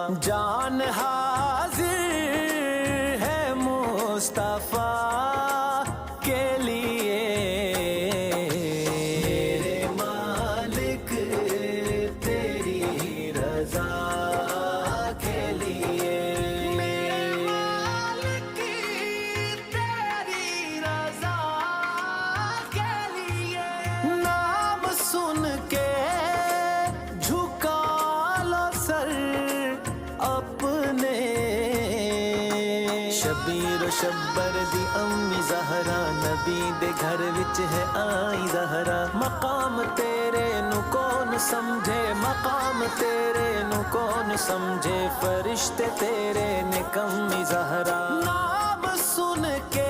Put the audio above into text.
جان حاضر ہے مصطفیٰ کے لیے، میرے مالک تیری رضا کے لیے، میرے مالک تیری رضا کے لیے، نام سن کے جھکا لو سر اپنے، شبیر و شبر دی امی زہرا، نبی دے گھر وچ ہے آئی زہرا، مقام تیرے نو کون سمجھے، مقام تیرے نو کون سمجھے، فرشتے تیرے نے کمی زہرا، نام سن کے